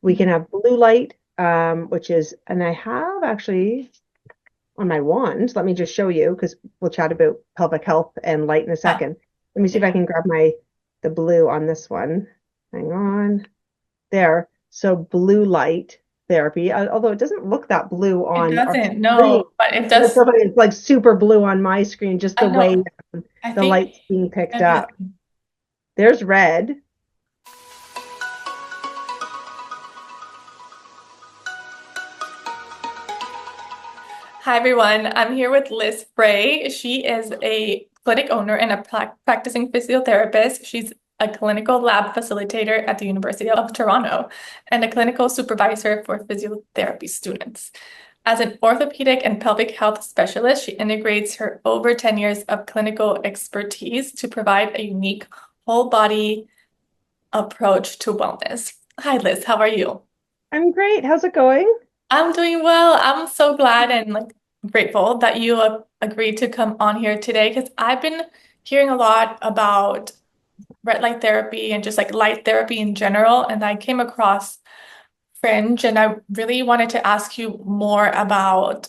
We can have blue light, which is, and I have actually on my wand, let me just show you because we'll chat about pelvic health and light in a second. Let me see if I can grab the blue on this one. Hang on. There. So blue light therapy, although it doesn't look that blue It on our doesn't, screen. no, but it But it's does. so funny, it's like super blue on my screen, just I the way know. I the think light's being picked maybe up. There's red. Hi, everyone. I'm here with Liz Frey. She is a clinic owner and a practicing physiotherapist. She's a clinical lab facilitator at the University of Toronto and a clinical supervisor for physiotherapy students. As an orthopedic and pelvic health specialist, she integrates her over 10 years of clinical expertise to provide a unique whole body approach to wellness. Hi, Liz. How are you? I'm great. How's it going? I'm doing well. I'm so glad and grateful that you agreed to come on here today because I've been hearing a lot about red light therapy and just like light therapy in general. And I came across Fringe and I really wanted to ask you more about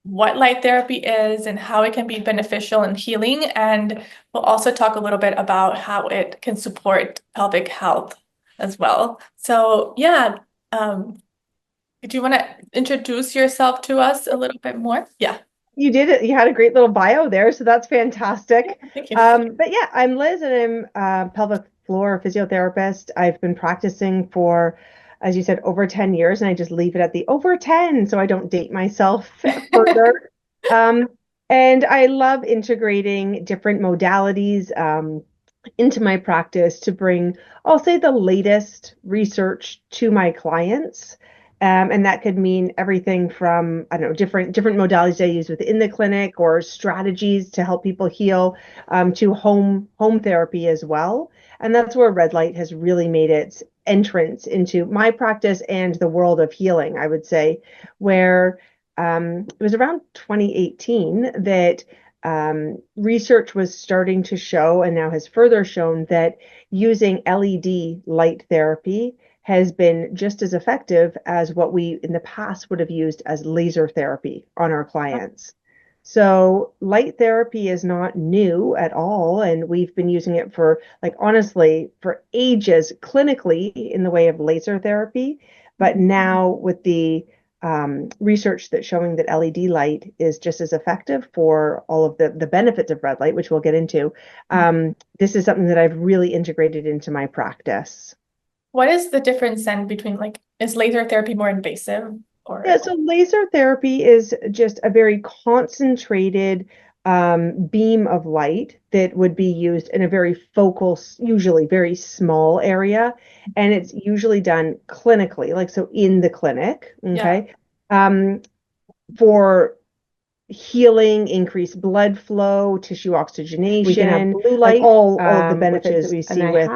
what light therapy is and how it can be beneficial and healing. And we'll also talk a little bit about how it can support pelvic health as well. So yeah, um, do you want to introduce yourself to us a little bit more? Yeah. You did it. You had a great little bio there, so that's fantastic. Thank you. But yeah, I'm Liz and I'm a pelvic floor physiotherapist. I've been practicing for, as you said, over 10 years, and I just leave it at the over 10 so I don't date myself further. Um, and I love integrating different modalities into my practice to bring, I'll say, the latest research to my clients. And that could mean everything from, I don't know, different modalities I use within the clinic or strategies to help people heal, to home therapy as well. And that's where red light has really made its entrance into my practice and the world of healing, I would say, where it was around 2018 that research was starting to show, and now has further shown, that using LED light therapy has been just as effective as what we in the past would have used as laser therapy on our clients. So light therapy is not new at all, and we've been using it for, like, honestly, for ages clinically in the way of laser therapy. But now with the research that's showing that LED light is just as effective for all of the benefits of red light, which we'll get into, this is something that I've really integrated into my practice. What is the difference then between is laser therapy more invasive Yeah, or so laser therapy is just a very concentrated beam of light that would be used in a very focal, usually very small area, and it's usually done clinically, like so in the clinic, yeah. okay, for healing, increased blood flow, tissue oxygenation. We can have blue light, like all of the benefits that we see with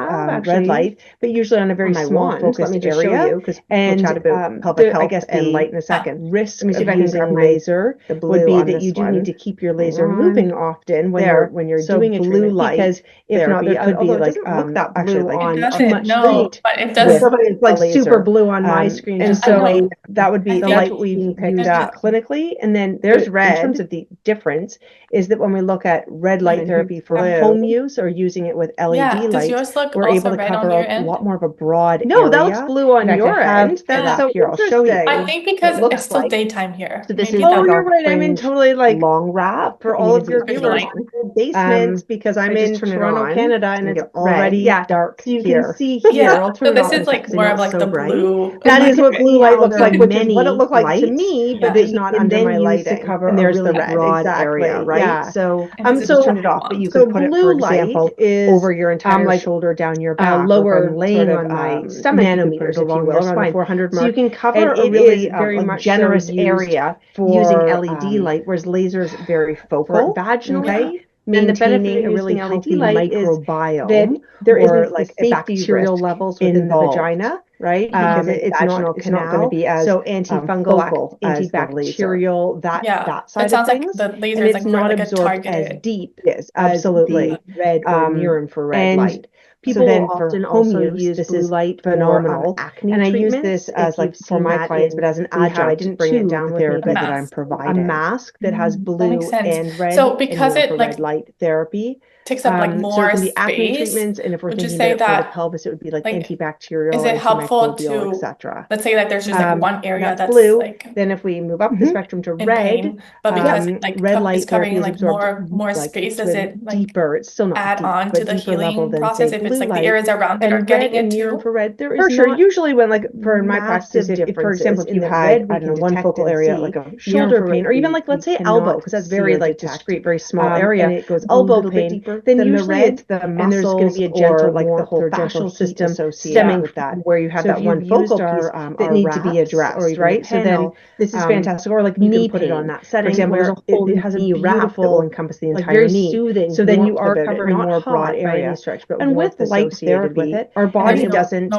red light, but usually on a very small focused area. Let me just show you, because we'll chat about pelvic health, I guess, and light in a second. Risk of using laser would be that you do need to keep your laser moving often when you're doing a blue light, because if not, there could be like that blue on It doesn't, much no, light. but it does. It's like super blue on my screen, And just the way that would be I the think light we've used clinically. And then there's red. In terms of the difference is that when we look at red light therapy for home use or using it with LED does lights, yours look we're also able to red cover on your a end? lot more of a broad area. No, that looks blue on your end. That's so here. I'll show you. I think because It looks it's still like daytime here. so. This Maybe is that. like Oh, our you're right. I mean, totally like long wrap for all of your There's viewers. light. Basement, because I'm in Toronto, Canada, and it's already dark. So you here. can see here. Yeah. I'll turn So it this off is like because I more know of it's like so the bright. blue. That is what blue light looks like, which is what it looked like to me, but Yeah. it's not under my lighting. To cover and there's the red, broad area, right? Yeah. So And this is so turn it off, but you could put it, for example, over your entire like shoulder, down your back, lower, laying on my stomach, nanometers, if you will, around the 400 mark. So you can cover a really very much generous area using LED light, whereas laser is very focal vaginally. And the benefit of a really healthy microbiome that there isn't like bacterial levels within the vagina, right? Because it's not going to be as so antifungal, antibacterial, that side it sounds of things, like the laser and is it's like more not like a absorbed as targeted. deep as absolutely red or urine for red light. People will often also use this blue light phenomenal acne and I use this as like for my clients, but as an adjunct. I didn't bring it down with me, but that I'm providing a mask that has blue and red. So because it like red light therapy takes up like more so it can be space, acne treatments, and if we're thinking say about that for the pelvis, it would be like antibacterial, is it helpful to, etc. Let's say that there's just like one area that's blue. Like then if we move up the spectrum to red, pain, but because like red light is covering therapy like more like space, does it like deeper? It's still not add deep, on to the healing process if it's like light, the areas around it are getting it too? Infrared, there is for sure. Usually when like for in my practice, if for example, if you had I don't know one focal area like a shoulder pain, or even like let's say elbow, because that's very like discrete, very small area, and it goes elbow pain, then usually it's the muscles, and there's going to be a gentle like the whole fascial system stemming with that, where you have that one focal piece that need to be addressed, right? So then this is fantastic. Or like you can put it on that setting, for example, where it has a beautiful encompass the entire knee, soothing. So then you are covering more broad area stretch, but and with light therapy, our body doesn't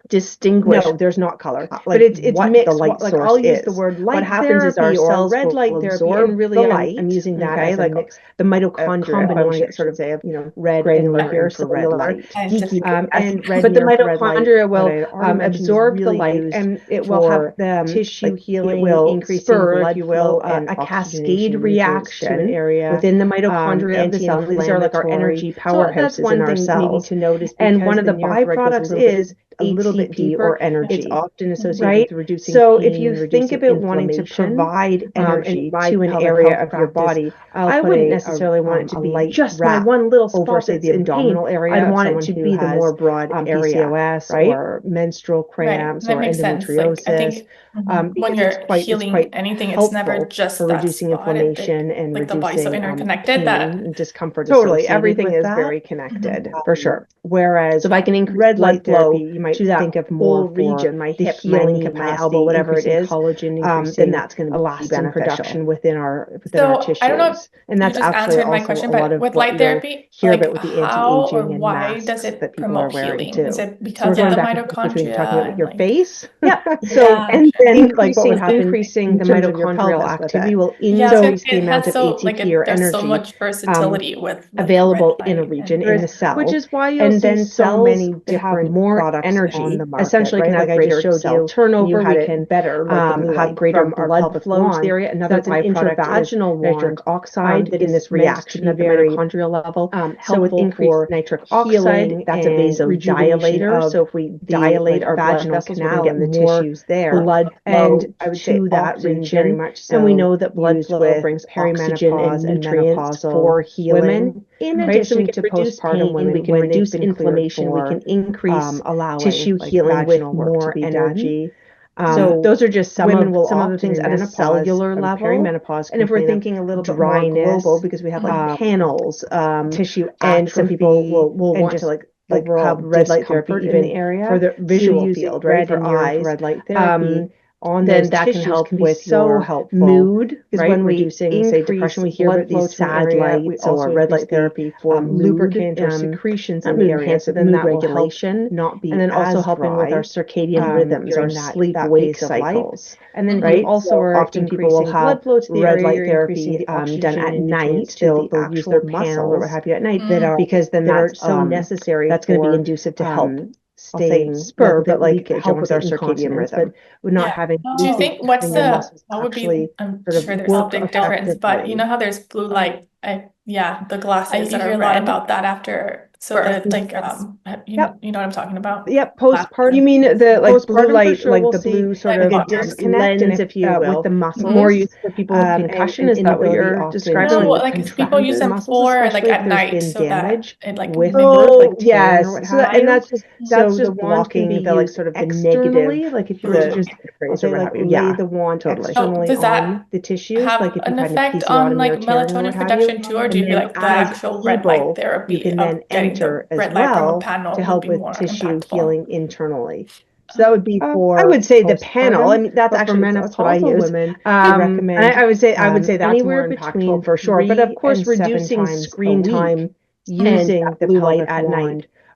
distinguish. No, there's not color, but it's mixed. The light like I'll use the word light. What happens is our cells red light therapy, and really the light. I'm using that as like the mitochondria. If I want to get sort of say red granular here, so red light. But the mitochondria will absorb the light, and it will have the tissue healing, will increasing blood, if you will, a cascade reaction area within the mitochondria of the cell. These are like our energy powerhouses in our cells. Maybe to notice, and one of the byproducts is a little bit deeper or energy. It's often associated with reducing pain. So if you think about wanting to provide energy to an area of your body, I wouldn't necessarily want it to be just my one little spot over, say, the abdominal area. I'd want it to be the more broad area, PCOS, right? Or menstrual cramps, or endometriosis. Like, I think when you're healing anything, it's never just for reducing inflammation and like reducing the body's so interconnected that and discomfort. Totally, everything is very connected for sure. Whereas, so if I can increase red light flow, you might think of more region, my hip, healing capacity, my elbow, whatever it is, collagen, then that's going to be elastin production within our tissues. I don't know if and that's actually my question, but with light therapy, hear about with the anti-aging and why masks does it that people are wearing too. Is it because of the mitochondria? Talking about your face, so and then like what would happen, increasing the mitochondrial activity will increase the amount of ATP or energy so much versatility with available in a region in the cell, which is why you'll see so many different more energy on the market. Essentially, can have greater cell turnover. We can better have greater blood flow to the area. Another byproduct is nitric oxide in this reaction at the mitochondrial level. So with increased nitric oxide, that's a vasodilator. So if we dilate our blood vessels, we can get the tissues there. Blood and I would say that region very much so. And we know that blood flow brings perimenopause and nutrients for healing. In addition to postpartum women, we can reduce inflammation. We can increase tissue healing with more energy. So those are just some of the things at a cellular level, perimenopause, and if we're thinking a little bit more global, because we have like panels, tissue, and some people will want to like have red light therapy even in the area for the visual field, right? For eyes, red light therapy. Then that can help with your mood, right? When we say depression, we hear about these sad lights or red light therapy for lubricant or secretions in the area. So then that regulation, not be, and then also helping with our circadian rhythms, our sleep-wake cycles. And then also often people will have red light therapy done at night. They'll use their panel or what have you at night because then that's so necessary. That's going to be inducive to help. Staying spur, but like help with our circadian rhythm. But not having. Do you think what's the what would be? I'm sure there's a big difference, but you know how there's blue light. The glasses that are red. A lot about that after. So that like you know what I'm talking about. Yep, postpartum. You mean the like blue light, like the blue sort of like disconnect, lens, if you will, with the muscles. More used for people with concussion. Is that what you're describing? No, like people use them for like at night, so that it like with yes. So and that's just blocking the like sort of the negative. Like if you were to just say like lay the wand externally on the tissues, like if you had an effect on like melatonin production too, or do you like the actual red light therapy? You can then enter as well to help with tissue healing internally. So that would be for. I would say the panel. I mean, that's actually that's what I use. Women recommend. I would say that's anywhere between for sure. But of course, reducing screen time using the blue light at night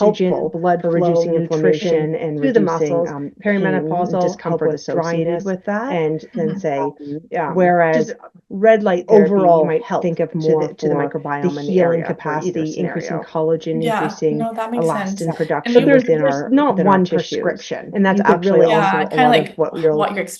oxygen, blood for flow, reducing nutrition inflammation and to the reducing muscles, perimenopausal, discomfort help with associated dryness, with that. and then say, Whereas just red light therapy, you overall might help think of to more the for microbiome the in the healing area for either capacity, increasing scenario. collagen, Yeah, increasing no, that makes sense. elastin And production you within there's our not within our one tissues. prescription. And that's You could actually really also yeah, a kind of lot like of what what you're you'll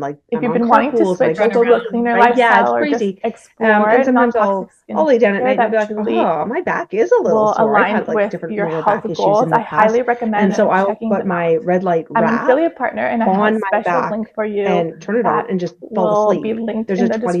like if I'm you've on been wanting to carpools and I switch go to a around, cleaner right? Yeah, it's lifestyle or just crazy. explore And sometimes non-toxic I'll lay down at night skincare and I'll be that like, truly oh, my back is a little will sore. I've align had like with different your lower health back issues goals, in the I highly past. recommend And so I'll checking put them out. my red light I'm an wrap affiliate partner and I have on a my special back link for you and turn it on that and just fall will be asleep. linked There's in a the 20-minute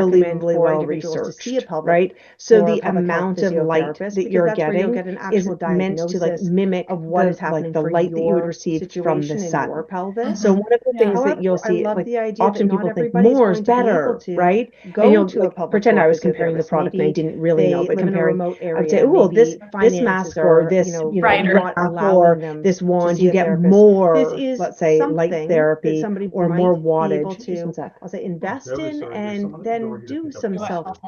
unbelievably for well individuals to researched, see a pelvic right? So or a the pelvic health amount of light physiotherapist, that because you're that's where you'll getting get an is actual meant to like diagnosis mimic of what is the happening the for light that you would your receive from the situation in sun. your pelvis. So one of the Yeah. things that However, you'll I see, love like the idea often that not people think everybody is more is going to be able better, to right? go And you'll to a like pelvic pretend floor I was comparing the physiotherapist. product and I Maybe didn't really know, they but live in a comparing, remote I would say, area. oh, this Maybe this finances mask or are, this, you know, Right. not wrap allowing or them this to wand, see you a get therapist. This more, is let's say, light something that therapy somebody or might more be wattage. able Just one to, sec. I'll say, invest Really in sorry. There's and someone at the door then here to do pick up some your self. stuff.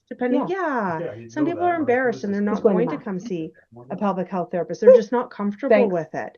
Depending, Yeah. Yeah, you some know people that. are My embarrassed and they're resistance not It's going going to now. come see a pelvic health therapist. They're just not comfortable Thanks. with it.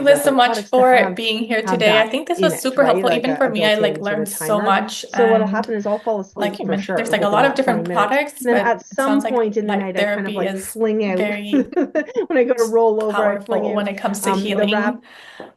you, Liz, so like much products to for being here have today. I that think this in was it, super right? helpful. Like Even for a me, I like built-in sort learned of so timer. much. So what'll And happen is I'll fall asleep like you for mentioned, sure there's like a within lot of that 20 different minutes. products, And then but at it some sounds like point in the light night, I kind of therapy like is fling out very when I go to roll over, I fling powerful out when it comes to the wrap. healing.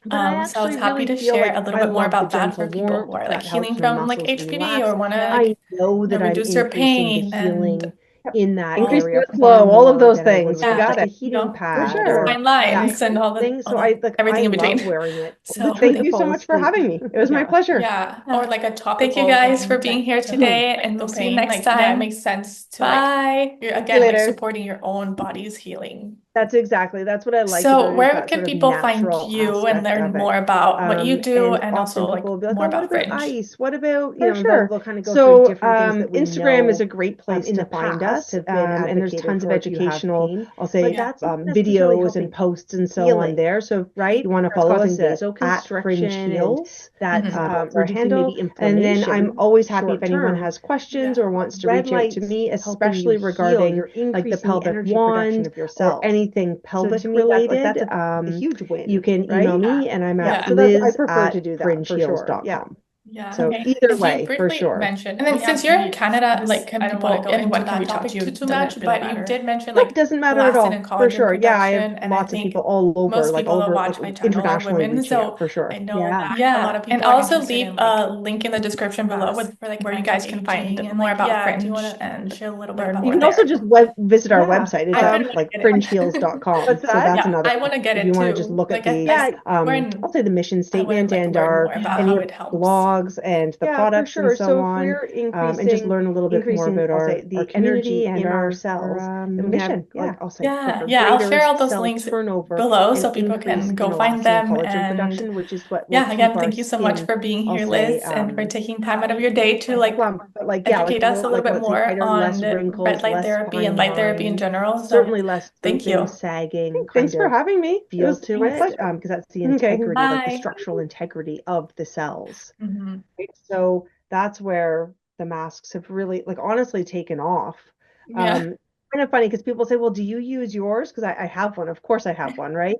But I So I was actually happy really to feel share like a little I bit more love the about that gentle for people warmth who are like that helps healing my from like muscles HPV relax. or want to I like know that I'm reduce their increasing the pain healing and in that Increase area blood far flow, all of more those than I would things. with You yeah, just got like a it. heating For pad sure. or fine that lines and kind of all the thing. So I like everything I in between. love wearing it So before Thank I you so fall much for asleep. having me. It was my Yeah. pleasure. yeah, or like a thank you topical guys for thing being that Hmm. here Yeah. today, Like and no we'll see you pain. next Like, yeah, it time. makes sense to like Bye. you're See you again like later. supporting your own body's healing. That's what I like So about it, is where that can sort of people find natural you and aspect learn of it. more about what you do And and also often like people will be like, more oh, what about about Fringe? ice? What about, For and sure. they'll kind of go through So, different things that we Instagram is know a great place in to the find past us. have been And there's advocated tons of for if you have educational, pain. I'll say, But that's not necessarily videos and helping posts and so on healing, there. So right? you want to It's follow us causing at Fringe vasoconstriction and Heals. that's Mhm. That's our reducing handle. maybe And then I'm inflammation always happy if short anyone term. has questions Yeah. or wants to Red reach out to lights me, helping especially you heal. regarding You're like the increasing pelvic energy production wand of your or cells. anything So pelvic to me, that's related. a huge win, You can email right? me, and I'm Yeah. at So that's, I Liz prefer to at do that for sure. Yeah. fringeheals.com. Yeah. So Okay. either Because you way, for briefly sure. mentioned, and then since you're in Canada, like can I don't wanna people, go anyone into can that reach out topic to you, too but much, you but did mention No, like it doesn't matter at elastin all, and for collagen sure. Yeah, I have production, and I lots of think people all over, most like people that over, watch like my channel are internationally women, reaching so out, for sure. I know yeah, that a yeah. lot of And people are also interested leave in a like link in the description below masks with for like where you guys can find anti-aging and more like, about yeah, do Fringe you want and to share a little bit learn about You more can also there. just visit our Yeah. website. It's I at kinda like get it. fringeheals.com. What's So that? that's Yeah, another I want to get if it you want to just too. look Like at the Yeah, I'll say the mission I wanna statement like and learn our more about any how of it the helps. blogs and the for products and sure. so So if on, we're and just learn a little bit more increasing, about I'll our say, the community energy and in our our cells, then we have, mission. like, I'll say, Yeah, I'll greater share all those cell links turnover below so and people increase can go in find elastin and them. collagen And production, which is what will yeah, keep again, our thank you so much skin, for being I'll here, say, Liz, and for taking time out of your day to like plump. But like, yeah, like educate us a little like bit let's say more tighter, on less the red wrinkles, light less therapy and fine light therapy in lines, general. So certainly less thank drooping, you. sagging Thanks kind for of having me. It feel was to my it, pleasure. because that's the Okay. integrity, like the Bye. structural integrity of the cells. Mhm. Right? So that's where the masks have really, like, honestly taken off. Yeah. Kind of funny because people say, well, do you use yours? Because I have one. Of course I have one, right?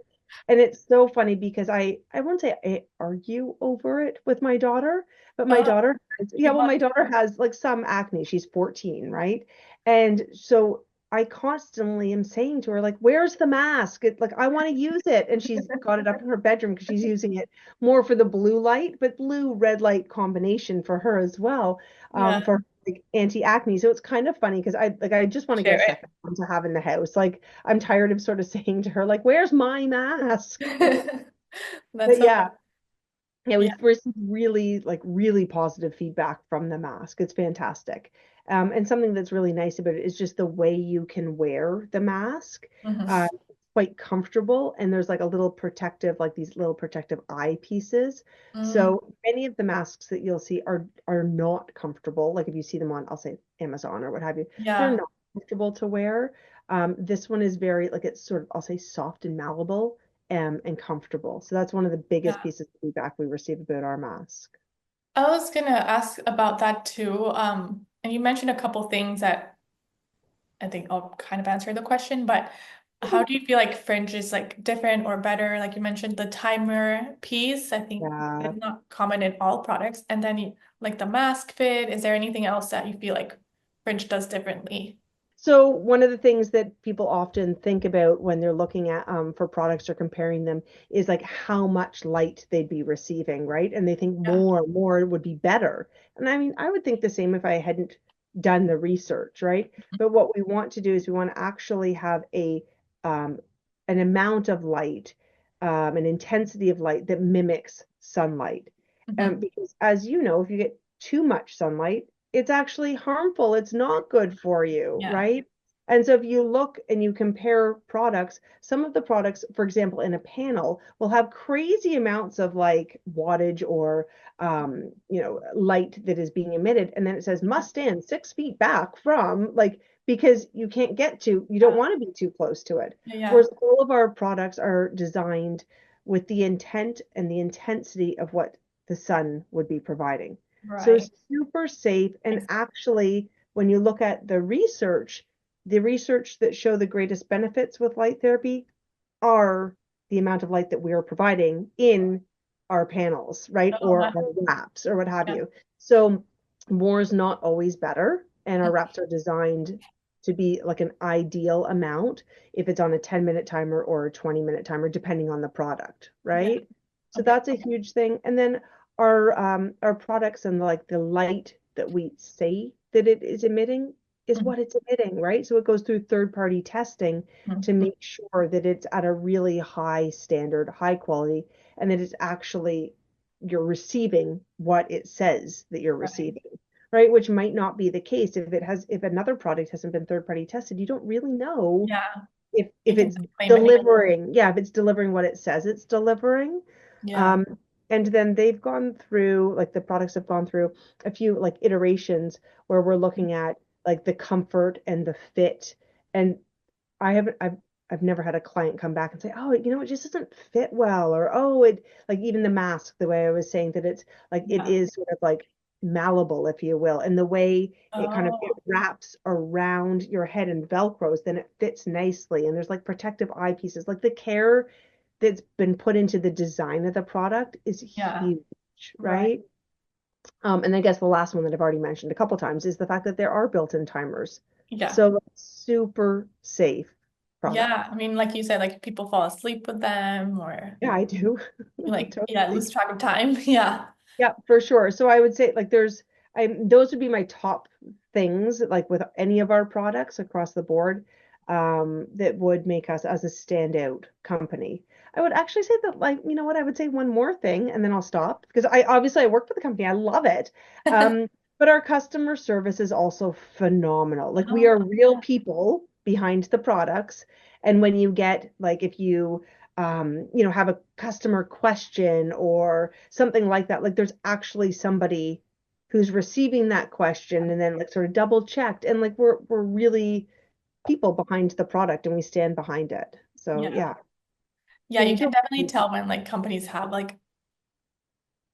And it's so funny because I won't say I argue over it with my daughter, but my daughter my daughter has like some acne. She's 14, right? And so I constantly am saying to her, like, where's the mask? Like, I want to use it. And she's got it up in her bedroom because she's using it more for the blue light, but blue red light combination for her as well, Yeah. for like anti-acne. So it's kind of funny because I just want to get a Share it. second one to have in the house. Like, I'm tired of sort of saying to her, like, where's my mask? That's But so yeah, Yeah. we've received really positive feedback from the mask. It's fantastic. And something that's really nice about it is just the way you can wear the mask. Mhm. Quite comfortable, and there's like a little protective, like these little protective eye pieces. Mm. So many of the masks that you'll see are not comfortable. Like if you see them on, I'll say Amazon or what have you, Yeah. they're not comfortable to wear. This one is very, like, it's sort of, I'll say, soft and malleable, and comfortable. So that's one of the biggest Yeah. pieces of feedback we receive about our mask. I was gonna ask about that too. And you mentioned a couple things that I think I'll kind of answer the question, but how do you feel like Fringe is like different or better? Like you mentioned the timer piece, I think Yeah. it's not common in all products. And then like the mask fit, is there anything else that you feel like Fringe does differently? So one of the things that people often think about when they're looking at for products or comparing them is like how much light they'd be receiving, right? And they think Yeah. more would be better. And I mean, I would think the same if I hadn't done the research, right? But what we want to do is we want to actually have an amount of light, an intensity of light that mimics sunlight. Mhm. Because as you know, if you get too much sunlight, it's actually harmful. It's not good for you, Yeah. right? And so if you look and you compare products, some of the products, for example, in a panel, will have crazy amounts of like wattage or light that is being emitted. And then it says must stand 6 feet back from, like, because you can't you don't want to be too close to it. Yeah. Whereas all of our products are designed with the intent and the intensity of what the sun would be providing. So Right. super safe. And actually, when you look at the research that show the greatest benefits with light therapy are the amount of light that we are providing in our panels, right? Oh, Or wow. our wraps or what have Yeah. you. So more is not always better. And our wraps are designed to be like an ideal amount if it's on a 10-minute timer or a 20-minute timer, depending on the product, right? So Okay. that's a huge thing. And then our products and like the light that we say that it is emitting is what it's emitting, right? So it goes through third-party testing to make sure that it's at a really high standard, high quality, and that it's actually you're receiving what it says that you're receiving, right? Which might not be the case if another product hasn't been third-party tested. You don't really know Yeah. if can it's claim it. delivering, if it's delivering what it says it's delivering. Yeah. And then they've gone through, like the products have gone through a few like iterations where we're looking at like the comfort and the fit. And I've never had a client come back and say, oh, it just doesn't fit well, or oh, it, like even the mask, the way I was saying that it's like it is sort of like malleable, if you will, and the way it kind of it wraps around your head and velcros, then it fits nicely. And there's like protective eyepieces, like the care that's been put into the design of the product is huge, right? And I guess the last one that I've already mentioned a couple times is the fact that there are built-in timers. Yeah. So super safe product. Yeah. I mean, like you said, like people fall asleep with them, or Yeah, I do. like Totally. lose track of time. Yeah. Yeah, for sure. So I would say like those would be my top things, like with any of our products across the board, that would make us as a standout company. I would actually say that, like, you know what, I would say one more thing and then I'll stop, because I work for the company. I love it. But our customer service is also phenomenal. Like we are real people behind the products. And when you get like, if you have a customer question or something like that, like there's actually somebody who's receiving that question and then like sort of double checked, and like we're really people behind the product and we stand behind it. So Yeah, So you can definitely tell when like companies have like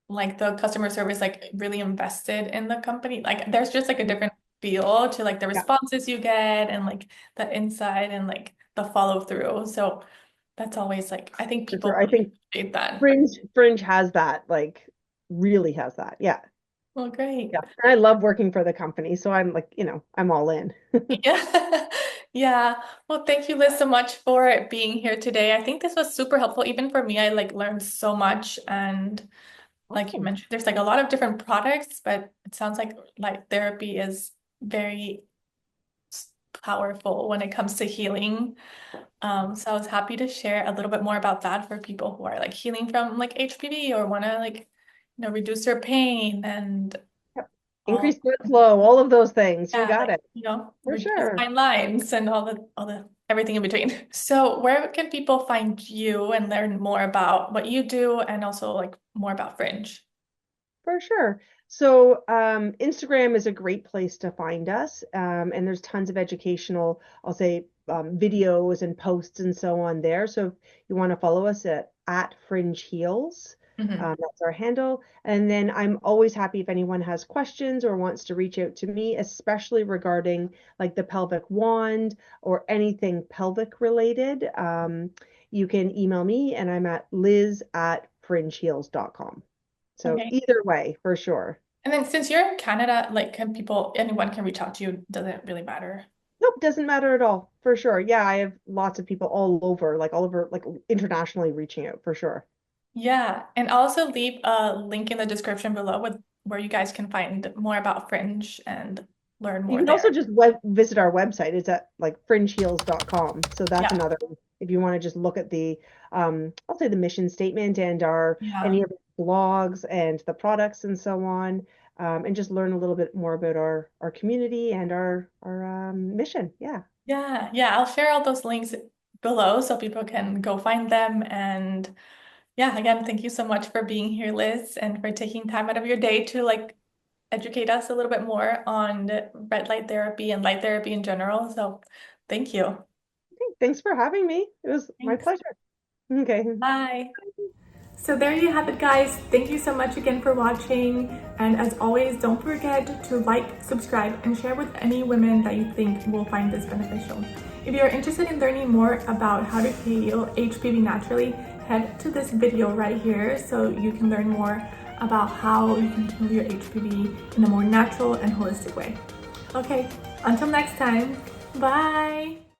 the customer service like really invested in the company. Like there's just like a different feel to like the responses you get and like the insight and like the follow through. So that's always like, I think people I think appreciate that. Fringe has that, like really has that. Yeah. Well, great. Yeah. And I love working for the company. So I'm like, I'm all in. Yeah. Yeah. Well, thank you, Liz, so much for being here today. I think this was super helpful. Even for me, I like learned so much. And like you mentioned, there's like a lot of different products, but it sounds like light therapy is very powerful when it comes to healing. So I was happy to share a little bit more about that for people who are like healing from like HPV or want to like, reduce their pain and increase blood flow, all of those things. You got like, it. For reduce sure. fine lines and all the everything in between. So where can people find you and learn more about what you do and also like more about Fringe? For sure. So Instagram is a great place to find us. And there's tons of educational, I'll say, videos and posts and so on there. So if you want to follow us at Fringe Heals, that's our handle. And then I'm always happy if anyone has questions or wants to reach out to me, especially regarding like the pelvic wand or anything pelvic related. You can email me, and I'm at liz@fringeheals.com. So either way, for sure. And then since you're in Canada, like anyone can reach out to you. Doesn't really matter. Nope, doesn't matter at all, for sure. Yeah, I have lots of people all over, like internationally reaching out, for sure. Yeah, and I'll also leave a link in the description below with where you guys can find more about Fringe and learn more You can there. also just visit our website. It's at like fringeheals.com. So that's another, if you want to just look at the, I'll say the mission statement and any of the blogs and the products and so on, and just learn a little bit more about our community and our mission. Yeah. Yeah, I'll share all those links below so people can go find them. And yeah, again, thank you so much for being here, Liz, and for taking time out of your day to like educate us a little bit more on red light therapy and light therapy in general. So thank you. Thanks for having me. It was my pleasure. Okay. Bye. So there you have it, guys. Thank you so much again for watching. And as always, don't forget to like, subscribe, and share with any women that you think will find this beneficial. If you're interested in learning more about how to heal HPV naturally, head to this video right here so you can learn more about how you can heal your HPV in a more natural and holistic way. Okay, until next time, bye!